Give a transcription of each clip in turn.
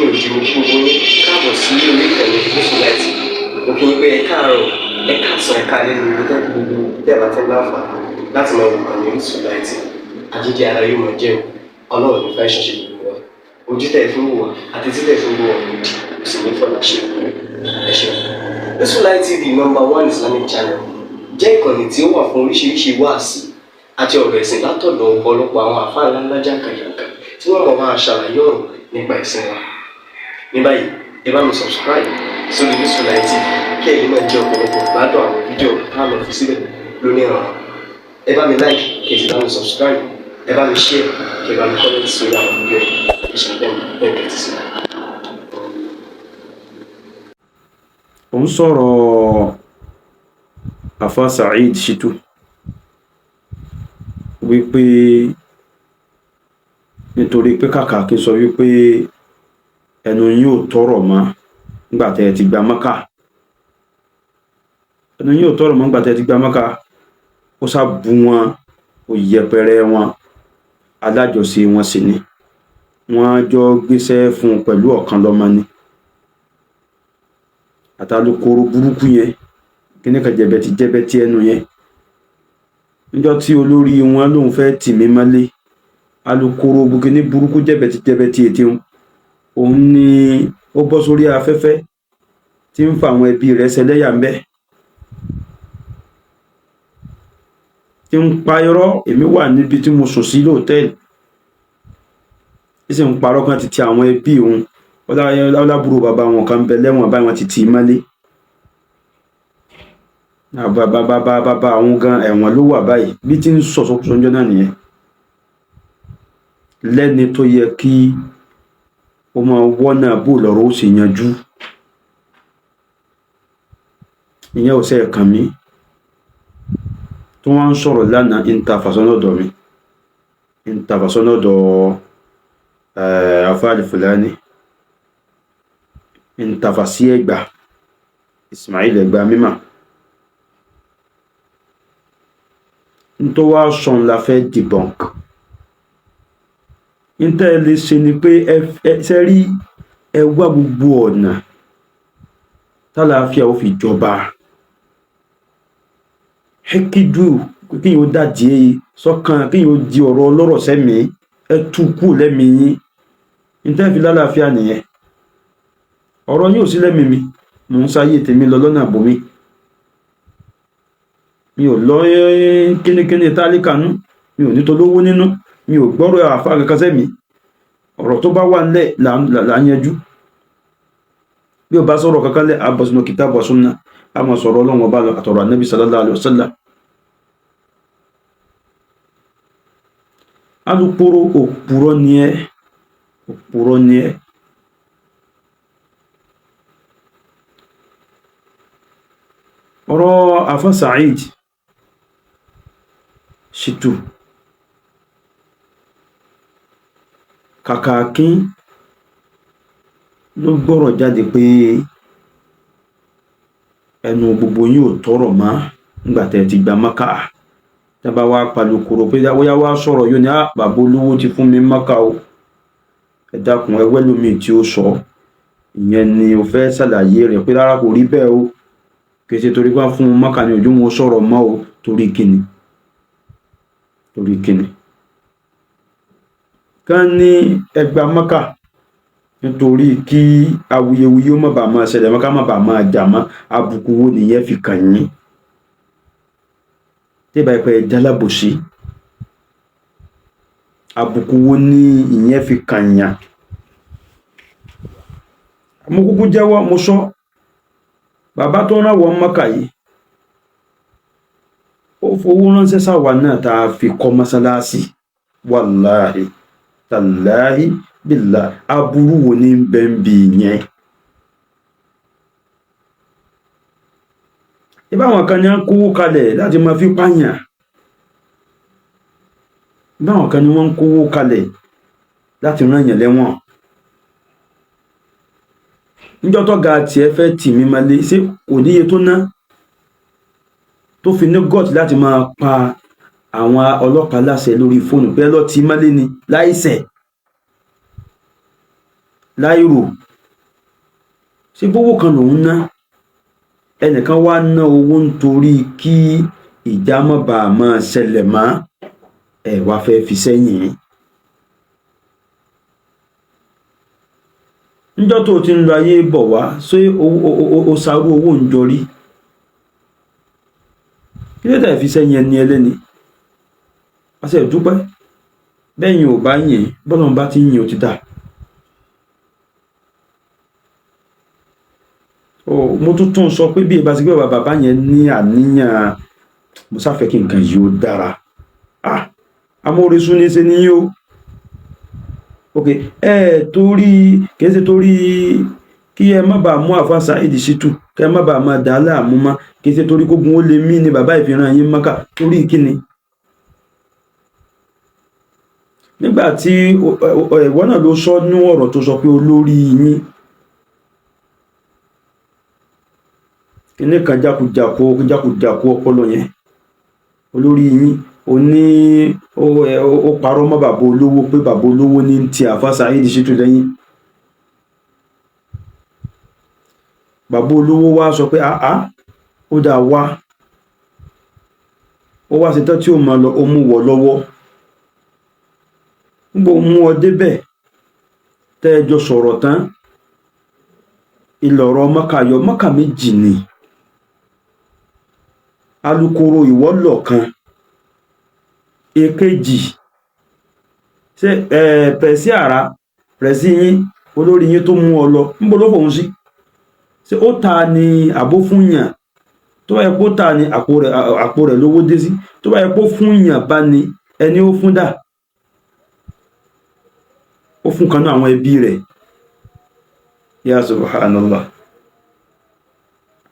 lẹ́yìn òdi gbogbo yín káàbọ̀ sí orí ìkànnì Yusufullahi TV. Mo kí yín pé ẹ káàárọ̀, ẹ káàsán, ẹ káalẹ́ ní gbogbo tẹ́ bá tẹ́ láǹfààní láti máa wo ìkànnì Yusufullahi TV. Àjíjẹ ara yóò máa jẹun, Ọlọ́run ní fẹ́ ṣọṣẹ́ gbogbo wa. Ojú tẹ̀ fún wò wá àti títẹ̀ fún wò wá kò sì ní fọlá ṣe ẹ ṣeun. Yusufullahi TV #1 Islamic channel jẹ́ ìkànnì tí ó wà fún oríṣiríṣi wáàsí àti ọ̀rọ̀ ẹ̀sìn látọ̀dọ̀ ọ̀pọ̀lọpọ̀ àwọn àfáà ńláńlá jàǹkàjàǹkà tí wọ́n mọ̀ máa ṣàlàyé ọ̀rọ̀ nípa ẹ̀sìn wa. Ní báyìí, ẹ bá mi subscribe sórí Yusufullahi TV kí ẹ̀yin máa jẹ́ ọ̀pọ̀lọpọ̀ gbádùn àwọn fídíò táwọn fi síbẹ̀ lónìí ọ̀rọ̀. Ẹ bá mi like kí ẹ sì bá mi subscribe, ẹ bá mi share kí ẹ bá mi comment sórí àwọn fídíò ìṣẹ̀lẹ̀ ẹ̀kẹ́ ti sí. Ó ń sọ̀rọ̀ Afa Saheed Shittu wípé nítorí pé kàkà kí sọ wípé ẹnu yín ò tọrọ mọ́ nígbàtẹ́ ẹ ti gba Mẹ́kà, ẹnu yín ò tọrọ mọ́ nígbàtẹ́ ẹ ti gba Mẹ́kà, ó sábú wọn, ó yẹpẹrẹ wọn, alájọsí wọn sì ni wọ́n jọ gbéṣẹ́ fún pẹ̀lú ọ̀kan lọ́mọ ni àtàlùkòrò burúkú yẹn kíní kan jẹ̀bẹ̀tì ẹnu yẹn. Níjọ́ tí olórí wọn lòun fẹ́ tì mí mọ́lé, alùkòrò kíní burúkú jẹ̀bẹ̀tì ètè òun ni ó bọ́ sórí afẹ́fẹ́ tí ń fa àwọn ẹbí rẹ̀ ṣẹlẹ́yà ń bẹ́, tí ń pa irọ́. Èmi wà níbi tí mo sùn sí lóòtẹ́ẹ̀lì, ìsìn ń parọ́ kan ti ti àwọn ẹbí òun, ọlábùrò bàbá wọn kan bẹ lẹ́wọ̀n báyìí wọ́n ti tì í mọ́lé. Bàbá àwọn gan ẹ̀wọ̀n ló wà báyìí, bí tí ń sọ̀sọ̀kúsọ ọjọ́ náà nìyẹn. Lẹ́ni tó yẹ kí ó máa wọ́nà bó lọ́rọ̀ ó sì yanjú, ìyẹn ò sẹ́ kàn mí. Tó wọ́n ń sọ̀rọ̀ lánàá ìntàfàsọ́nọ́dọ̀ mi, ìntàfàsọ́nọ́dọ̀ Afa Al-Fulani, ìntàfàsí Ẹ̀gbá Ismail Ẹ̀gbá mímà. Tó wá sọ̀n la fẹ́ debunk. Ìntẹ́ lè ṣe ni pé ṣe rí ẹ wá gbogbo ọ̀nà tálàáfíà ó fi jọba. Hẹ́kídù kí yóò dàjẹ́ sọ́kàn, kí yóò di ọ̀rọ̀ ọlọ́rọ̀ sẹ́mi, ẹ tú kú lẹ́mi yín. Ìntẹ́ fi lálàáfíà nìyẹn. Ọ̀rọ̀ yóò sí lẹ́mi mi, mò ń sáyé tèmi lọ lọ́nà àbòmí. Mi ò lọ kíníkíní tálíkànú, mi ò ní tó lówó nínú, mi ò gbọ́rọ̀ àfáà kankan sẹ́mi. Ọ̀rọ̀ tó bá wà nílẹ̀ là ń yanjú. Bí o bá sọ̀rọ̀ kankan lẹ́ àbọ̀sínú kìtàbù wa sunnah, a máa sọ̀rọ̀ Ọlọ́run ọba lọ àtọ̀rọ̀ Ànábì sallallahu alaihi wasallam. Alùpùrọ̀ òpùrọ̀ ni ẹ́, òpùrọ̀ ni ẹ́. Ọ̀rọ̀ Afa Saheed Shittu kàkàkín ló gbọ́rọ̀ jáde pé ẹnu gbogbo yín ò tọrọ mọ́ nígbàtẹ́ ti gba Mẹ́kà. Tábà wá palùkòrò pé wọ́yá wá sọ̀rọ̀ yóò ní bàbá olówó ti fún mi Mẹ́kà o. Ẹ dákun ẹwẹ́ lómi tí ó sọ ìyẹn ni ó fẹ́ ṣàlàyé rẹ̀ pé rárá kò rí bẹ́ẹ̀ o, kì í ṣe torí pé fún Mẹ́kà ní ojú wọn sọ̀rọ̀ mọ́ o. Torí kíni? Torí kíni? Kán ní ẹgbà Mẹ́kà nítorí kí awuyewuye ó má bàa máa ṣẹlẹ̀, Mẹ́kà má bàa máa jà mọ́. Àbùkù wo nìyẹn fi kàn yín? Tẹ́bà ìpẹ́ jalábòsí, àbùkù wo ni ìyẹn fi kàn yàn? Mo kúkú jẹ́wọ́, mo sọ, bàbá tó rán wọ Mẹ́kà yìí ó fowó ránṣẹ́ sáwà náà tá a fi kọ́ mọ́sálásí. Wàláhì tàláhì bíllà, aburú wo ní bẹ́ńbì yẹn? Ìbáwọn kan ní wọ́n kówó kalẹ̀ láti máa fi pààyàn, ìbáwọn kan ní wọ́n kówó kalẹ̀ láti rán yàn lẹ́wọ̀n. Níjọ́ tó ga tí ẹ fẹ́ tì mí mọ́lé, ṣé kò níye tó ná tó fi ní gọ́t láti máa pa àwọn ọlọ́pàá láṣẹ lórí fóònù pé lọ tì í mọ́lé ni láìrò ṣé bówó kan lòun ná ẹnìkan wá ná owó nítorí kí ìjà má bàa máa ṣẹlẹ̀ mọ́ ẹ wá fẹ́ fi sẹ́yìn. níjọ́ tó ti ń lo ayé bọ̀ wá ṣé o sarú owó ń jọrí kí ló dé fi sẹ́yìn ẹni ẹlẹ́ni àṣẹ ìdúpẹ́ bẹ́yìn ò bá yìn bọ́lọ́n bá ti yìn ó ti dà. mo tún sọ pé bí ìbá ti gbé bàbá yẹn ní àníyàn mo sáfẹ́ kí nǹkan yìí ó dára amóresún ní ṣe ní yóò ok torí kìí ṣe torí kí ẹ má bàa mú àfa Saheed Shittu kí ẹ má bàa máa dà á láàmú mọ́ kìí ṣe torí kógun ó lè mí ni bàbá ìfihàn yín Mákà torí kíni. nígbà tí ẹ̀wọ́n náà ló sọ ní ọ̀rọ̀ tó sọ pé olórí yín kíní kan jákujàku ọpọlọ yẹn olórí yín ó ní ó parọ́ mọ́ bàbá olówó pé bàbá olówó ní ti àfa Saheed Shittu lẹ́yìn. bàbá olówó wá sọ pé ó dà wá ó wá ṣetán tí ó máa lọ ó mú wọ lọ́wọ́ nígbà mú ọ débẹ̀ tẹ́ ẹ jọ sọ̀rọ̀ tán ìlọ̀rọ̀ Mákà méjì ni alukoro ìwọ́lọ̀ kan èkejì ṣe pẹ̀sí àrà pẹ̀sí yín olórí yín tó mú ọ lọ níbo ló fòun sí ṣe ó ta ni àbó fún yàn tó bá yẹ kó ta ni àpò rẹ̀ lówó dé sí tó bá yẹ kó fún yàn bá ni ẹni ó fún dà ó fún kan náà àwọn ẹbí rẹ̀ ya subhanallah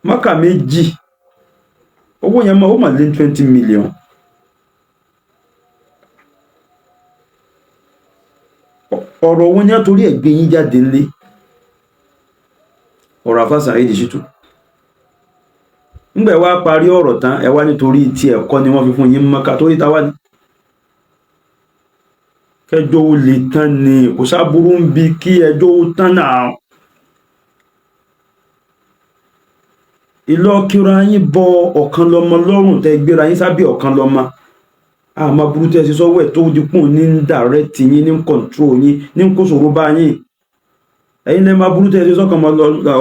Mákà méjì owó yẹn máa ó mà lé 20 million. ọ̀rọ̀ wọn ní àtòrí ẹ̀gbẹ́ yín jáde ńlé ọ̀rọ̀ àfá Saheed Shittu ńgbẹ̀ wá parí ọ̀rọ̀ tán ẹ wá nítorí tí ẹ̀kọ́ ni wọ́n fi fún yín Mákà torí ta wá ní kẹjọ́ ó lè tán ni kò sáburú ń bi kí ẹjọ́ ó tán náà. ìlọ kíra yín bọ ọ̀kan lọ́mọ lọ́rùn tẹ gbéra yín sábẹ́ ọ̀kan lọ́mọ àmọ́ burú tẹ́ sí sọ́wọ́ ẹ̀ tó dípùn ní ń direct yín ní ń control yín ní ń kó ṣòro bá yín ẹ̀yin lẹ́ máa burú tẹ́ sí sọ́kan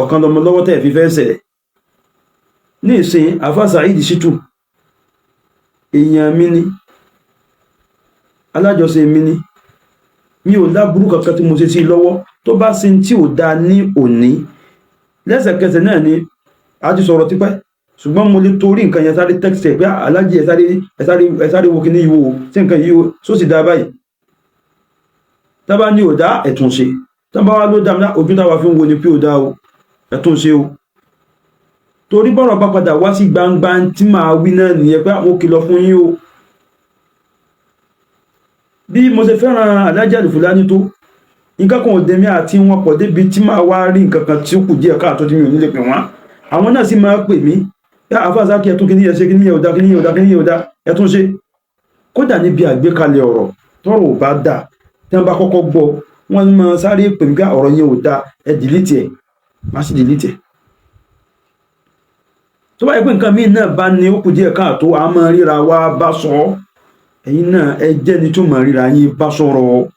ọ̀kan lọ́mọ lọ́wọ́ tẹ́ fi fẹ́ sẹ̀ ní ìsìn àfá Saheed Shittu èèyàn mi ni alájọṣe mi ni mi ò láburú kankan tí mo ṣe sí lọ́wọ́ tó bá sin tí ò dá ní òní lẹ́sẹ̀kẹsẹ̀ náà ni a ti sọ̀rọ̀ tipẹ́ ṣùgbọ́n mo lè torí nǹkan yẹn sáré text ẹ̀ pé alájí ẹ sáré wo kíní yìí wo sí nǹkan yìí wo só sì dá báyìí tábà ní ò dá ẹ̀tún ṣe tábà wá ló dá mi ojú táwa fi ń wo ni pé ò dá o ẹ̀tún ṣe o torí bọ́rọ̀ bá padà wá sí gbangba tí màá wí náà nìyẹn pé àwọn kìlọ̀ fún yín o bí mo ṣe fẹ́ràn Alhaji Al-Fulani tó nǹkan kan ò dẹ̀mí àti wọn pọ̀ débi tí máa wá rí nǹkan kan tí ó kù díẹ̀ káàtó tí mi ò ní lè pè wọ́n àwọn náà sì máa pè mí àfáàsá kí ẹtún kìíní ẹṣẹ́ kìíní ẹ̀ọ̀dá kìíní ẹ̀ọ̀dá kìíní ẹ̀ọ̀dá ẹtún ṣe kódà níbi àgbékalẹ̀ ọ̀rọ̀ tọ́rọ̀ ò bá dà tí wọ́n bá kọ́kọ́ gbọ́ wọ́n máa sáré pè mí ká ọ̀rọ̀ yẹn ò dá ẹ dìlítì ẹ̀ má sì dìlítì ẹ̀ tó bá yẹ pé nǹkan míì náà bá ní ó kù díẹ̀ káàtó a máa ríra wa bá sọ ẹ̀yin náà ẹ jẹ́ ni tó máa ríra yín bá sọ̀rọ̀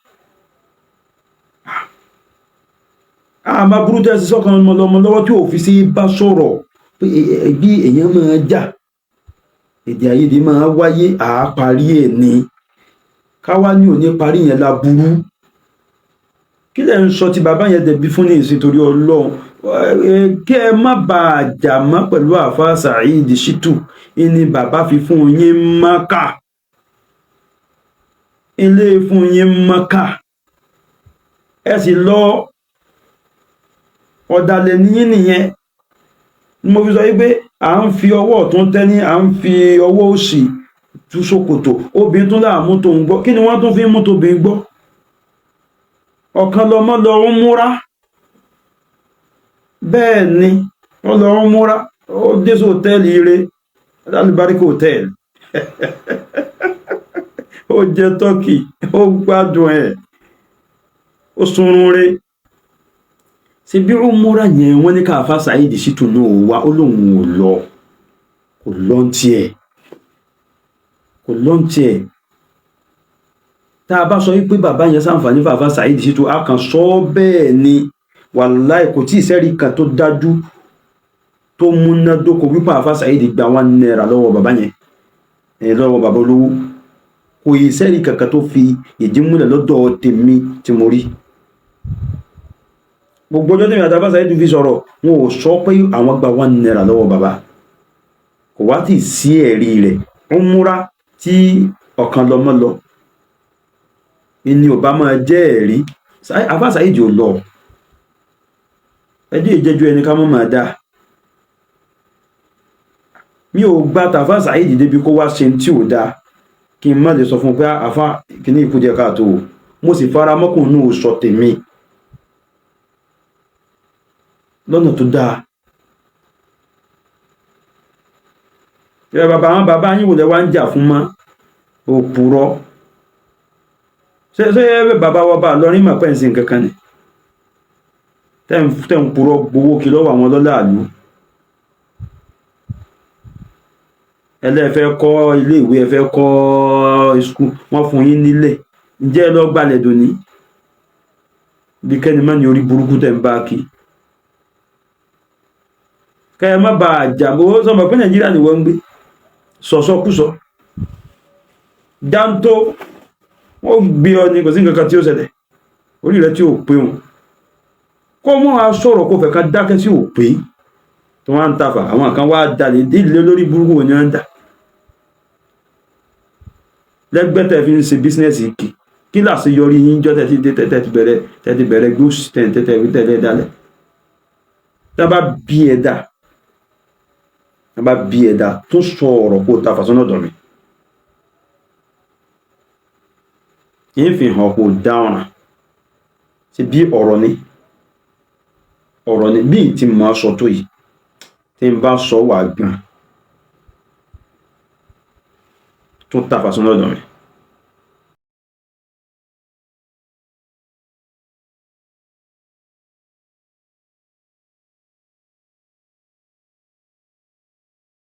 àmà burú tẹ́ sí sọ́kan ọmọ lọ́wọ́ tí ò fi sí bá sọ̀rọ̀ pé bí èèyàn máa jà èdè àìyedè máa wáyé àáparí ẹ̀ ni káwá ní òní parí yẹn la burú kí lẹ̀ ń sọ tí bàbá yẹn dẹ̀bi fún ní ìsìn torí Ọlọ́run kí ẹ má bàa jà mọ́ pẹ̀lú àfá Saheed Shittu ní bàbá fi fún yín Mákà ilé fún yín Mákà ẹ sì lọ ọ̀dàlẹ̀ níyìn nìyẹn mo fi sọ wípé à ń fi ọwọ́ ọ̀tún tẹ́ní à ń fi ọwọ́ òsì tú ṣòkòtò obìnrin tún láàmú tó ń gbọ́ kí ni wọ́n tún fi ń mú tóbìnrin gbọ́ ọ̀kan lọmọ lọ ń múra bẹ́ẹ̀ ni wọ́n lọ ń múra ó dé sí hòtẹ́ẹ̀lì ire alálùbáríkà hòtẹ́ẹ̀lì ó jẹ tọ́kì ó gbádùn ẹ̀ ó sunrun re ṣe bí umura yẹn wọ́n ní káfá Saheed Shittu náà wá ó lóun ò lọ kò lọ́ntì ẹ̀ tá a bá sọ wípé bàbá yẹn ṣàǹfààní fàfá Saheed Shittu a kàn sọ bẹ́ẹ̀ ni wàláì kò tí ì sẹ́rí kan tó dájú tó múnádóko wípé àfá Saheed gba 1 naira lọ́wọ́ bàbá yẹn lọ́wọ́ bàbá olówó kò ì sẹ́rí kankan tó fi ìdí múlẹ̀ lọ́dọ̀ tèmi tí mo rí gbogbo ọjọ́ tèmi àtàfá Saheed fi sọ̀rọ̀ wọn ò sọ pé àwọn gba 1 naira lọ́wọ́ bàbá kò wá tí ì sí ẹ̀rí rẹ̀ ó múra tí ọ̀kan lọ́mọ lọ ìní ò bá máa jẹ́ ẹ̀rí àfá Saheed ò lọ ẹjọ́ ìjẹ́jú ẹni ká mọ́ máa dá mi ò gba tàfá Saheed débi kó wá ṣe tí ò dá kí n má lè sọ fún pé àfá kìíní ìkújẹ káàtó mo sì fara mọ́kùnrin ò sọ tèmi lọ́nà tó dáa ẹ bàbá yín wò lẹ wá ń jà fún mọ́ òpùrọ́ ṣe bàbá wa bá lọ rí mà pẹ́ǹsì kankan ni tẹ́ ń purọ́ gbowó kí lọ́wọ́ àwọn lọ́láàlú ẹlẹ́fẹ́ kọ́ ilé ìwé ẹfẹ́ kọ́ ìskú wọ́n fún yín nílẹ̀ ǹjẹ́ lọ gbalẹ̀ dòní bí kẹ́ni má ní orí burúkú tẹ́ ń bá kí kẹ́yẹ má ba àjàbó sọmọ pé Nàìjíríà ni wọ́n ń gbé sọ̀sọ́kúsọ jántó wọ́n gbé ọ ní kò sí nǹkan tí ó ṣẹlẹ̀ orí rẹ̀ tí ó pé wọn kó mọ́ a sọ̀rọ̀ kó fẹ́ ká dákẹ́ sí ò pé tó wá ń tafà àwọn kan wá dalẹ̀ dílé lórí burúkú wọn ni wọ́n ń dà lẹ́gbẹ́tẹ̀ fi ń ṣe bísínẹ́sì kí láti yọrí yín jọ tẹ́tí bẹ̀rẹ̀ gbóòsì tẹ́tẹ́ dálẹ̀ tá bá bí ẹ̀dá tó sọ ọ̀rọ̀ kó tafà sọ́nà ọ̀dọ̀ mi yín fi hàn kó dáhùn sí bí ọ̀rọ̀ ni bí tí ma sọ tó yìí tí n bá sọ wà gan tó tàfà sọ́nà ọ̀dọ̀ mi